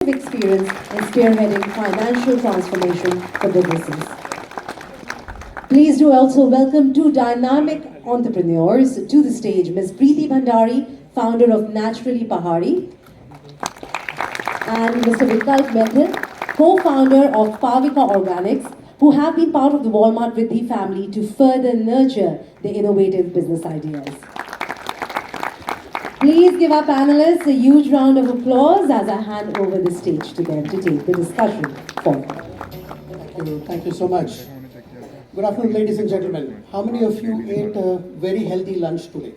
experience in spearheading financial transformation for businesses. Please do also welcome two dynamic entrepreneurs to the stage, Ms. Preeti Bhandari, founder of Naturally Pahari, and Mr. Vikalp Mehta, co-founder of Pavika Organics, who have been part of the Walmart Vriddhi family to further nurture the innovative business ideas. Please give our panelists a huge round of applause as I hand over the stage to them to take the discussion forward. Thank you so much. Good afternoon, ladies and gentlemen. How many of you ate a very healthy lunch today?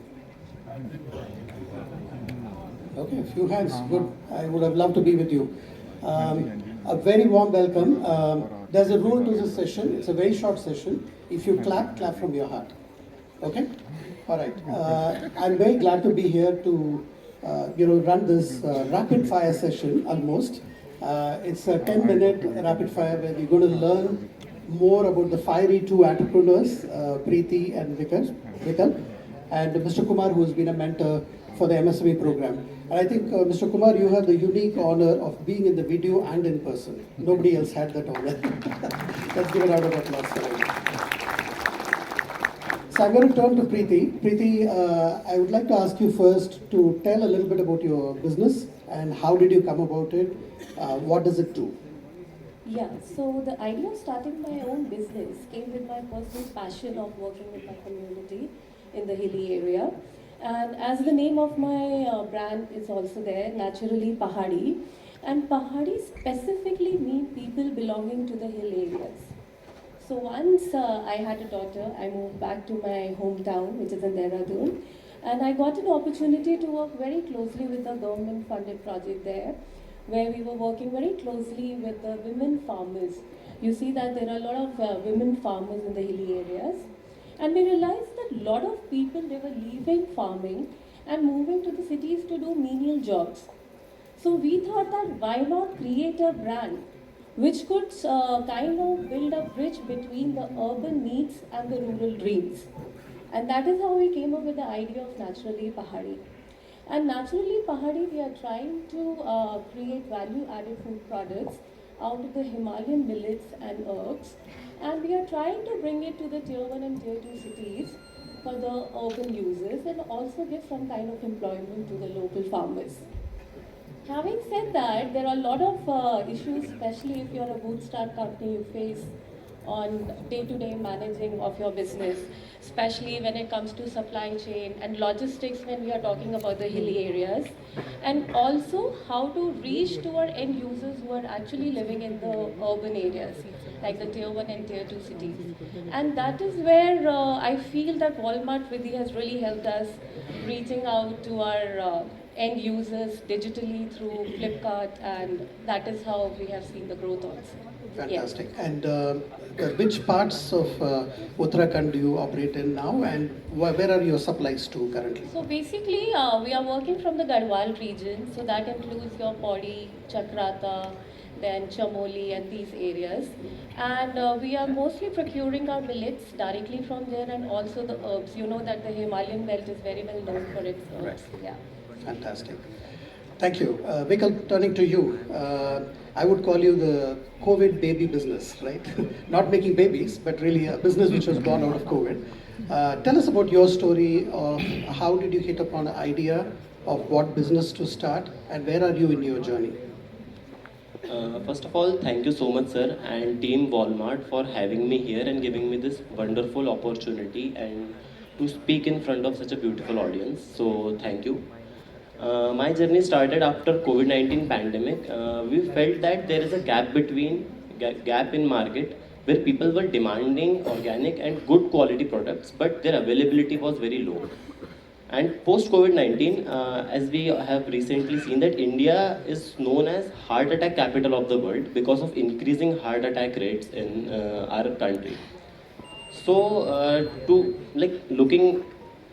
Okay, a few hands. Good. I would have loved to be with you. A very warm welcome. There's a rule to this session. It's a very short session. If you clap, clap from your heart. Okay? All right. I'm very glad to be here to run this rapid fire session almost. It's a 10-minute rapid fire where we're going to learn more about the fiery two entrepreneurs, Preeti and Vikal, and Mr. Kumar, who's been a mentor for the MSME program. And I think, Mr. Kumar, you have the unique honor of being in the video and in person. Nobody else had that honor. Let's give a round of applause for him. So I'm going to turn to Preeti. Preeti, I would like to ask you first to tell a little bit about your business and how did you come about it? What does it do? Yeah, so the idea of starting my own business came with my personal passion of working with my community in the hilly area. And as the name of my brand is also there, Naturally Pahari. And Pahari specifically mean people belonging to the hill areas. So once I had a daughter, I moved back to my hometown, which is in Dehradun. And I got an opportunity to work very closely with a government-funded project there, where we were working very closely with the women farmers. You see that there are a lot of women farmers in the hilly areas. And we realized that a lot of people, they were leaving farming and moving to the cities to do menial jobs. So we thought that why not create a brand which could kind of build a bridge between the urban needs and the rural dreams. And that is how we came up with the idea of Naturally Pahari. And Naturally Pahari, we are trying to create value-added food products out of the Himalayan millets and herbs. And we are trying to bring it to the tier 1 and tier 2 cities for the urban users and also give some kind of employment to the local farmers. Having said that, there are a lot of issues, especially if you're a bootstrap company, you face on day-to-day managing of your business, especially when it comes to supply chain and logistics when we are talking about the hilly areas, and also how to reach to our end users who are actually living in the urban areas, like the tier 1 and tier 2 cities. And that is where I feel that Walmart Vriddhi has really helped us reaching out to our end users digitally through Flipkart, and that is how we have seen the growth also. Fantastic. Yeah. And which parts of Uttarakhand do you operate in now, and where are your supplies to currently? So basically, we are working from the Garhwal region, so that includes your Pauri, Chakrata, then Chamoli and these areas. And we are mostly procuring our millets directly from there and also the herbs. You know that the Himalayan belt is very well known for its herbs. Right. Yeah. Fantastic. Thank you. Vikal, turning to you. I would call you the COVID baby business, right? Not making babies, but really a business which was born out of COVID. Tell us about your story of how did you hit upon an idea of what business to start and where are you in your journey? First of all, thank you so much, sir, and Team Walmart for having me here and giving me this wonderful opportunity and to speak in front of such a beautiful audience. So, thank you. My journey started after COVID-19 pandemic. We felt that there is a gap in market where people were demanding organic and good quality products, but their availability was very low. And post COVID-19, as we have recently seen that India is known as heart attack capital of the world because of increasing heart attack rates in our country. So, to like looking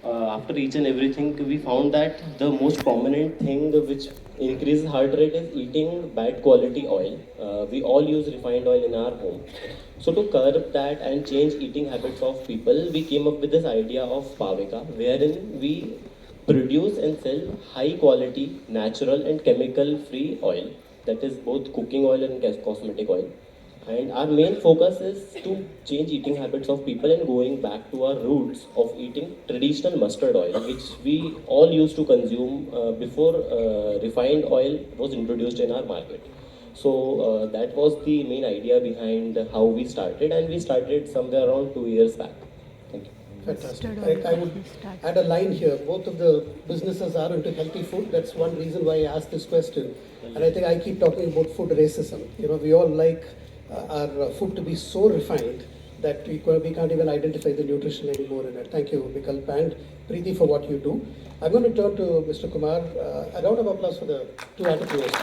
after each and everything, we found that the most prominent thing which increases heart rate is eating bad quality oil. We all use refined oil in our home. So to curb that and change eating habits of people, we came up with this idea of Pavika, wherein we produce and sell high quality, natural and chemical free oil that is both cooking oil and cosmetic oil. And our main focus is to change eating habits of people and going back to our roots of eating traditional mustard oil, which we all used to consume before refined oil was introduced in our market. So that was the main idea behind how we started, and we started somewhere around 2 years back. Thank you. Fantastic. I would add a line here. Both of the businesses are into healthy food. That's one reason why I asked this question. And I think I keep talking about food racism. We all like our food to be so refined that we can't even identify the nutrition anymore in it. Thank you, Vikalp and Preeti, for what you do. I'm going to turn to Mr. Kumar. A round of applause for the two entrepreneurs.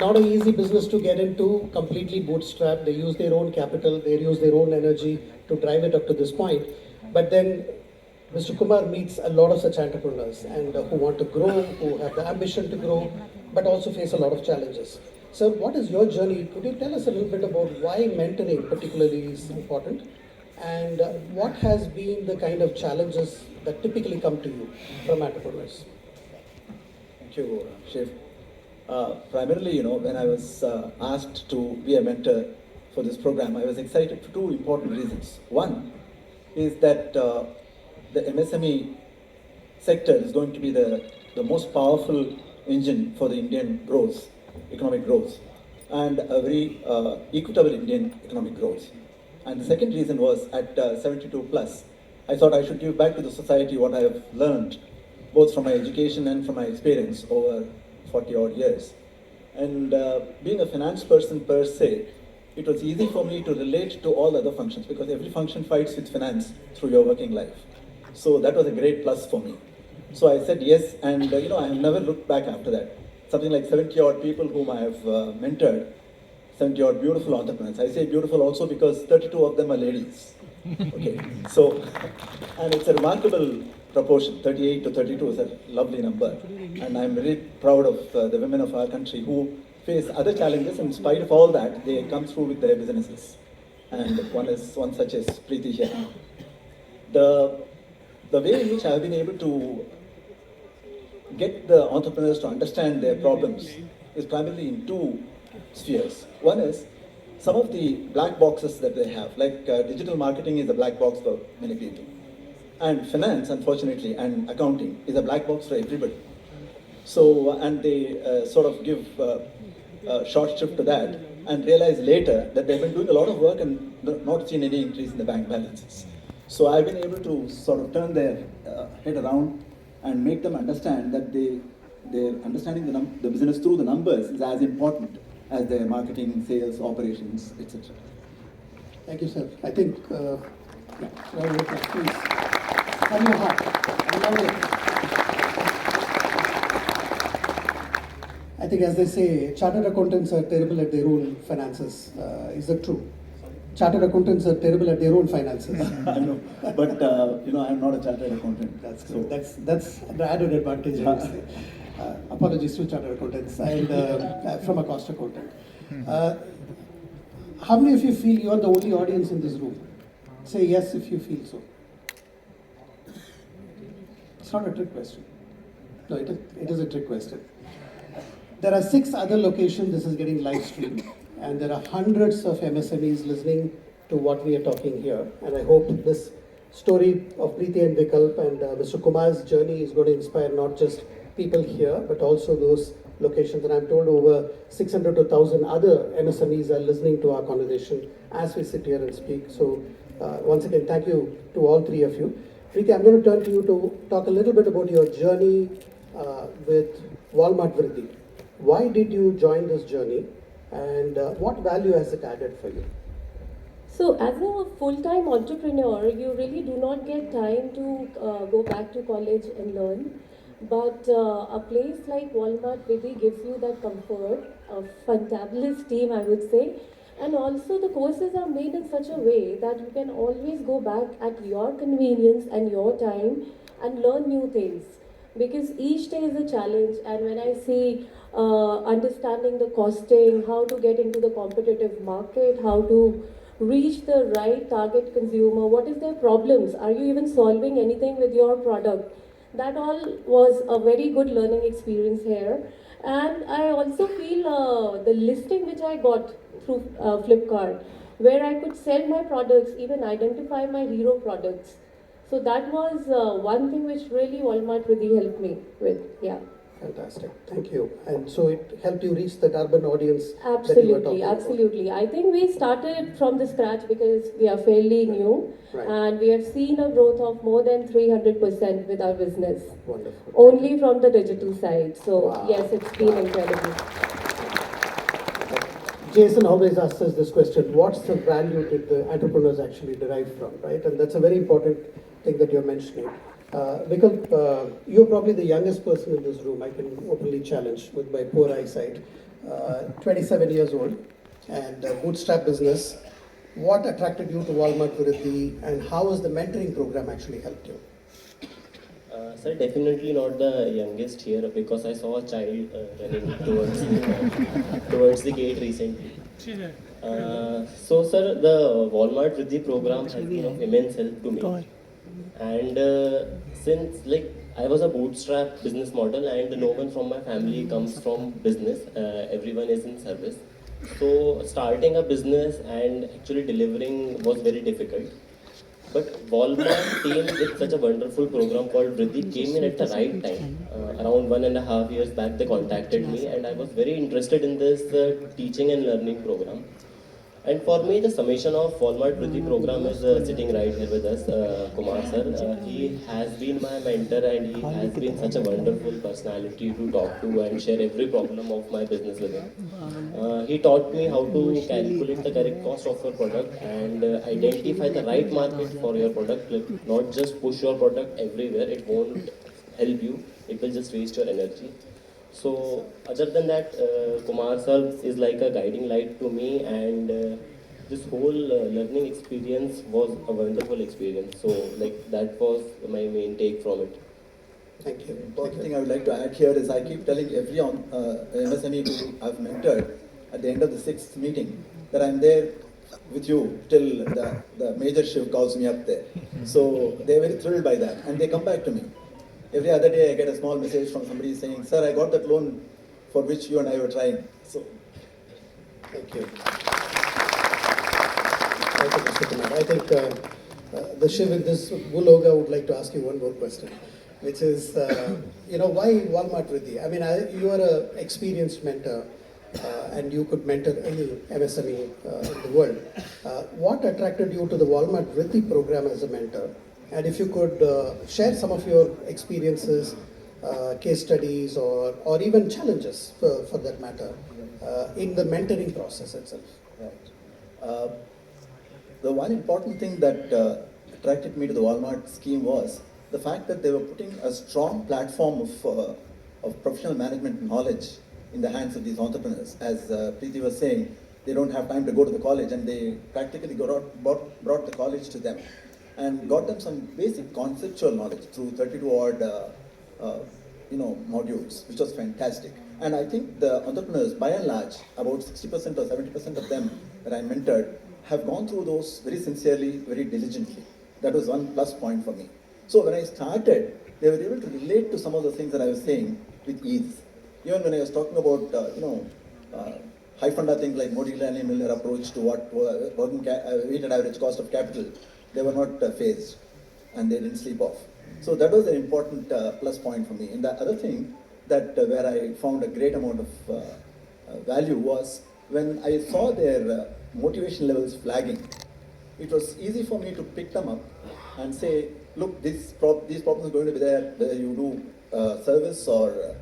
Not an easy business to get into, completely bootstrapped. They use their own capital, they use their own energy to drive it up to this point. But then Mr. Kumar meets a lot of such entrepreneurs and who want to grow, who have the ambition to grow, but also face a lot of challenges. So what is your journey? Could you tell us a little bit about why mentoring particularly is important? And what has been the kind of challenges that typically come to you from entrepreneurs? Thank you, Shiv. Primarily, when I was asked to be a mentor for this program, I was excited for two important reasons. One is that the MSME sector is going to be the most powerful engine for the Indian growth, economic growth, and a very equitable Indian economic growth. And the second reason was at 72 plus, I thought I should give back to the society what I have learned, both from my education and from my experience over 40 odd years. And being a finance person per se, it was easy for me to relate to all other functions because every function fights with finance through your working life. So that was a great plus for me. So I said yes, and I have never looked back after that. Something like 70 odd people whom I have mentored, 70 odd beautiful entrepreneurs. I say beautiful also because 32 of them are ladies. Okay, so, and it's a remarkable proportion. 38 to 32 is a lovely number. And I'm very proud of the women of our country who face other challenges. In spite of all that, they come through with their businesses. And one such as Preeti here. The way in which I've been able to get the entrepreneurs to understand their problems is primarily in two spheres. One is some of the black boxes that they have, like digital marketing is a black box for many people. And finance, unfortunately, and accounting is a black box for everybody. So, and they sort of give a short shift to that and realize later that they've been doing a lot of work and not seen any increase in the bank balances. So I've been able to sort of turn their head around and make them understand that they're understanding the business through the numbers is as important as their marketing, sales, operations, etc. Thank you, sir. I think, yeah, please. From your heart. I love it. I think, as they say, chartered accountants are terrible at their own finances. Is that true? Chartered accountants are terrible at their own finances. I know, but I'm not a chartered accountant. That's good. That's the added advantage, I would say. Apologies to chartered accountants and from a cost accountant. How many of you feel you are the only audience in this room? Say yes if you feel so. It's not a trick question. No, it is a trick question. There are 6 other locations this is getting live streamed, and there are hundreds of MSMEs listening to what we are talking here. And I hope this story of Preeti and Vikalp and Mr. Kumar's journey is going to inspire not just people here, but also those locations. And I'm told over 600 to 1,000 other MSMEs are listening to our conversation as we sit here and speak. So once again, thank you to all 3 of you. Preeti, I'm going to turn to you to talk a little bit about your journey with Walmart Vriddhi. Why did you join this journey, and what value has it added for you? So, as a full-time entrepreneur, you really do not get time to go back to college and learn. But a place like Walmart really gives you that comfort, a fantabulous team, I would say. And also the courses are made in such a way that you can always go back at your convenience and your time and learn new things. Because each day is a challenge, and when I see understanding the costing, how to get into the competitive market, how to reach the right target consumer, what is their problems, are you even solving anything with your product? That all was a very good learning experience here. And I also feel the listing which I got through Flipkart, where I could sell my products, even identify my hero products. So that was one thing which really Walmart really helped me with. Yeah. Fantastic. Thank you. And so it helped you reach that urban audience that you were Absolutely, talking about. absolutely. I think we started from the scratch because we are fairly new, Right. and we have seen a growth of more than 300% with our business. Wonderful. Only from the digital side. So Wow. yes, it's been Wow. incredible. Jason always asks us this question: what's the value that the entrepreneurs actually derive from, right? And that's a very important thing that you're mentioning. Because you're probably the youngest person in this room, I can openly challenge with my poor eyesight. 27 years old and bootstrap business. What attracted you to Walmart Vriddhi, and how has the mentoring program actually helped you? Sir, definitely not the youngest here because I saw a child running towards the gate recently. So, sir, the Walmart Vriddhi program has been of immense help to me. And since like I was a bootstrap business model, and no one from my family comes from business, everyone is in service. So starting a business and actually delivering was very difficult. But Walmart team with such a wonderful program called Vriddhi came in at the right time. Around 1.5 years back, they contacted me, and I was very interested in this teaching and learning program. And for me, the summation of Walmart Vriddhi program is sitting right here with us, Kumar sir. He has been my mentor, and he has been such a wonderful personality to talk to and share every problem of my business with him. He taught me how to calculate the correct cost of your product and identify the right market for your product. Like, not just push your product everywhere, it won't help you, it will just waste your energy. So, other than that, Kumar sir is like a guiding light to me, and this whole learning experience was a wonderful experience. So, like, that was my main take from it. Thank you. The important thing I would like to add here is I keep telling every MSME who I've mentored at the end of the sixth meeting that I'm there with you till the major shift calls me up there. So they're very thrilled by that, and they come back to me. Every other day I get a small message from somebody saying, "Sir, I got that loan for which you and I were trying." So Thank you. Thank you, Mr. Kumar. I think the Shiv in this Buloga would like to ask you one more question, which is, why Walmart Vriddhi? I mean, you are an experienced mentor, and you could mentor any MSME in the world. What attracted you to the Walmart Vriddhi program as a mentor? And if you could share some of your experiences, case studies, or even challenges for that matter, in the mentoring process itself. right. The one important thing that attracted me to the Walmart scheme was the fact that they were putting a strong platform of professional management knowledge in the hands of these entrepreneurs. As Preeti was saying, they don't have time to go to the college, and they practically brought the college to them and got them some basic conceptual knowledge through 32 odd modules, which was fantastic. And I think the entrepreneurs, by and large, about 60% or 70% of them that I mentored, have gone through those very sincerely, very diligently. That was one plus point for me. So when I started, they were able to relate to some of the things that I was saying with ease. Even when I was talking about, high funda things like Modigliani and Miller approach to what weighted average cost of capital, they were not phased, and they didn't sleep off. So that was an important plus point for me. And the other thing that where I found a great amount of value was when I saw their motivation levels flagging. It was easy for me to pick them up and say, look, these problems are going to be there whether you do service or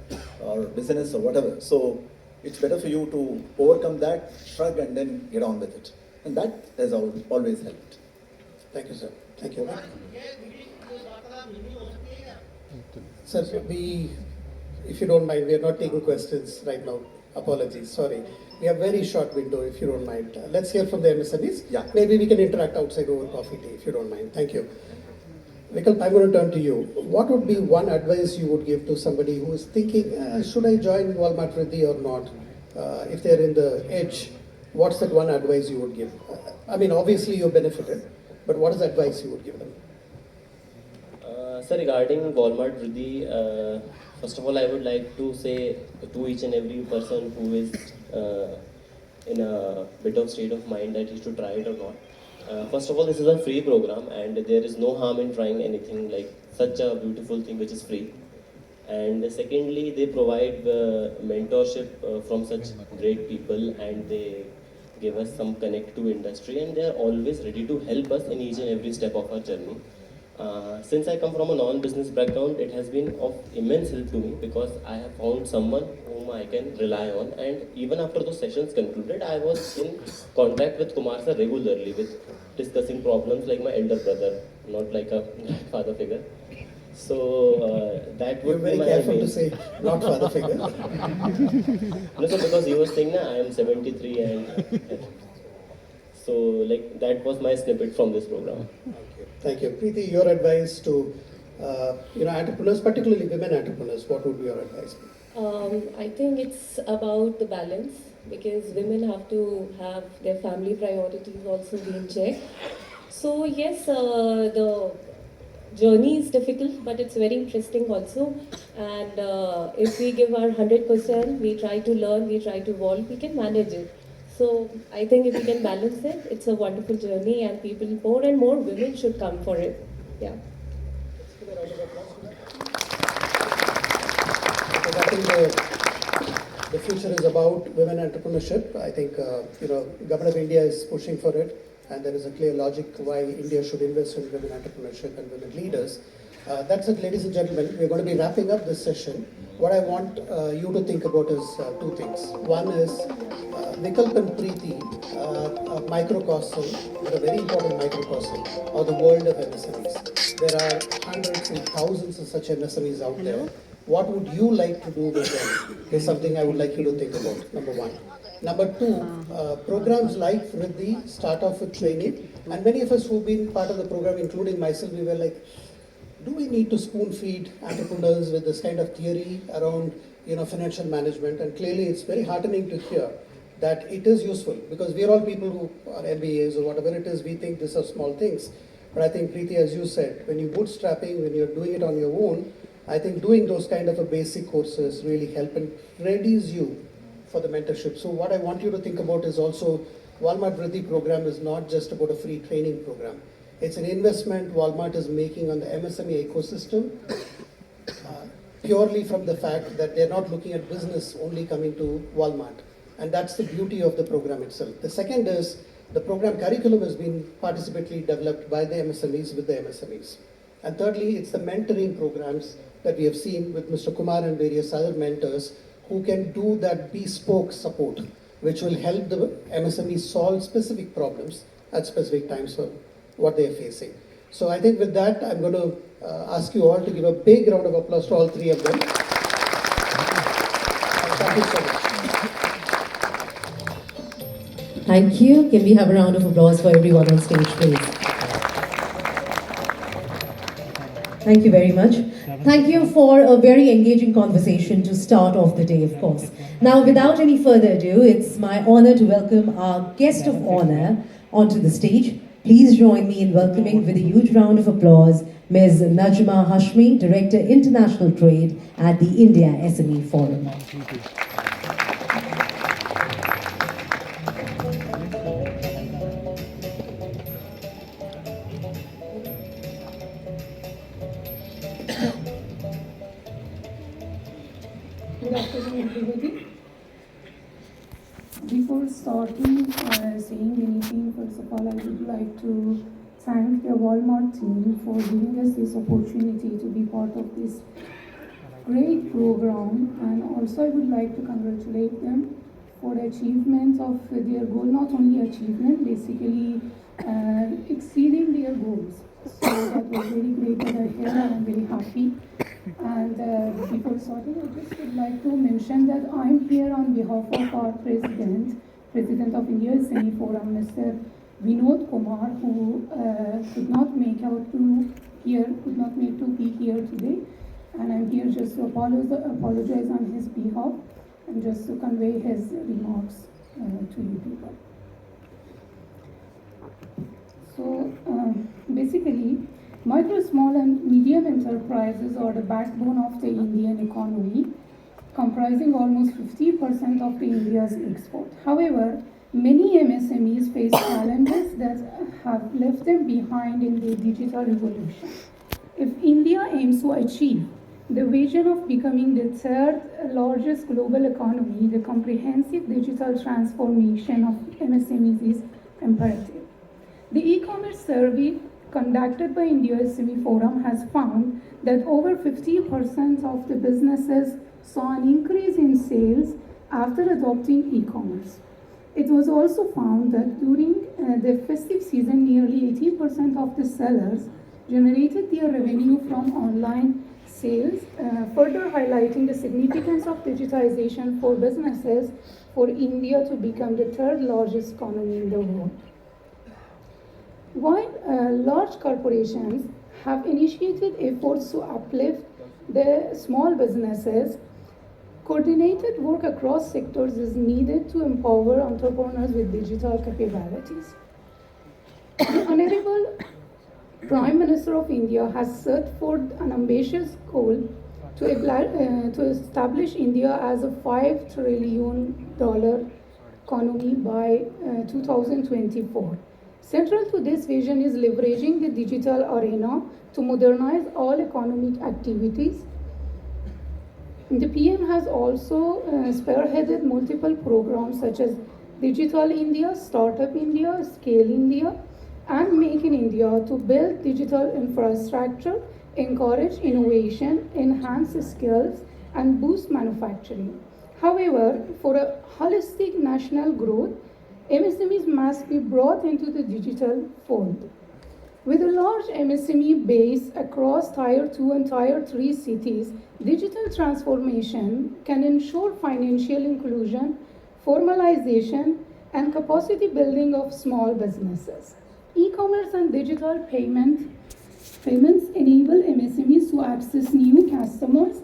business or whatever. So it's better for you to overcome that, shrug, and then get on with it. And that has always helped. Thank you, sir. Thank you. Sir, if you don't mind, we are not taking questions right now. Apologies, sorry. We have very short window, if you don't mind. Let's hear from the MSMEs. Yeah. Maybe we can interact outside over coffee tea, if you don't mind. Thank you. Vikalp, I'm going to turn to you. What would be one advice you would give to somebody who is thinking, should I join Walmart Vriddhi or not? If they're in the edge, what's that one advice you would give? I mean, obviously you're benefited, but what is the advice you would give them? So regarding Walmart Vriddhi, first of all, I would like to say to each and every person who is in a bit of state of mind that he should try it or not. First of all, this is a free program, and there is no harm in trying anything like such a beautiful thing which is free. And secondly, they provide mentorship from such great people, and they give us some connect to industry, and they are always ready to help us in each and every step of our journey. Since I come from a non-business background, it has been of immense help to me because I have found someone whom I can rely on. And even after those sessions concluded, I was in contact with Kumar sir regularly, with discussing problems like my elder brother, not like a grandfather figure. So that You're would be very my careful main. to say not father figure. No, so because he was saying na, I am 73 and so like that was my snippet from this program. Thank you. Preeti, your advice to entrepreneurs, particularly women entrepreneurs, what would be your advice? I think it's about the balance because women have to have their family priorities also be in check. So yes, the journey is difficult, but it's very interesting also. And if we give our 100%, we try to learn, we try to evolve, we can manage it. So I think if we can balance it, it's a wonderful journey, and people, more and more women should come for it. Yeah. Because I think the future is about women entrepreneurship. I think Government of India is pushing for it, and there is a clear logic why India should invest in women entrepreneurship and women leaders. That's it, ladies and gentlemen. We're going to be wrapping up this session. What I want you to think about is two things. One is Vikalp and Preeti, a microcosm, but a very important microcosm of the world of MSMEs. There are hundreds and thousands of such MSMEs out there. What would you like to do with them is something I would like you to think about, number one. Number two, programs like Vriddhi start off with training, and many of us who've been part of the program, including myself, we were like, do we need to spoon feed entrepreneurs with this kind of theory around financial management? And clearly it's very heartening to hear that it is useful, because we are all people who are MBAs or whatever it is, we think these are small things. But I think, Preeti, as you said, when you're bootstrapping, when you're doing it on your own, I think doing those kind of a basic courses really help and readies you for the mentorship. So what I want you to think about is also Walmart Vriddhi program is not just about a free training program. It's an investment Walmart is making on the MSME ecosystem, purely from the fact that they're not looking at business only coming to Walmart. And that's the beauty of the program itself. The second is the program curriculum has been participatively developed by the MSMEs with the MSMEs. And thirdly, it's the mentoring programs that we have seen with Mr. Kumar and various other mentors who can do that bespoke support, which will help the MSMEs solve specific problems at specific times for what they are facing. So I think with that, I'm going to ask you all to give a big round of applause to all three of them. Thank you so much. Thank you. Can we have a round of applause for everyone on stage, please? Thank you very much. Thank you for a very engaging conversation to start off the day, of course. Now, without any further ado, it's my honor to welcome our guest of honor onto the stage. Please join me in welcoming with a huge round of applause Ms. Najma Hashmi, Director International Trade at the India SME Forum. Good afternoon, everybody. Before starting saying anything, first of all, I would like to thank the Walmart team for giving us this opportunity to be part of this great program, and also I would like to congratulate them for the achievement of their goal, not only achievement, basically exceeding their goals. So that was very great that I heard, and I'm very happy. And before starting, I just would like to mention that I'm here on behalf of our President of India SME Forum, Mr. Vinod Kumar, who could not make to be here today. And I'm here just to apologize on his behalf and just to convey his remarks to you people. So basically, Micro, small, and medium enterprises are the backbone of the Indian economy, comprising almost 50% of the India's export. However, many MSMEs face challenges that have left them behind in the digital revolution. If India aims to achieve the vision of becoming the third largest global economy, the comprehensive digital transformation of MSMEs is imperative. The e-commerce survey conducted by India SME Forum has found that over 50% of the businesses saw an increase in sales after adopting e-commerce. It was also found that during the festive season, nearly 80% of the sellers generated their revenue from online sales, further highlighting the significance of digitization for businesses for India to become the third largest economy in the world. While large corporations have initiated efforts to uplift the small businesses, coordinated work across sectors is needed to empower entrepreneurs with digital capabilities. The Honorable Prime Minister of India has set forth an ambitious goal to establish India as a $5 trillion economy by 2024. Central to this vision is leveraging the digital arena to modernize all economic activities. The PM has also spearheaded multiple programs such as Digital India, Startup India, Scale India, and Make in India to build digital infrastructure, encourage innovation, enhance skills, and boost manufacturing. However, for a holistic national growth, MSMEs must be brought into the digital fold. With a large MSME base across Tier 2 and Tier 3 cities, digital transformation can ensure financial inclusion, formalization, and capacity building of small businesses. E-commerce and digital payments enable MSMEs to access new customers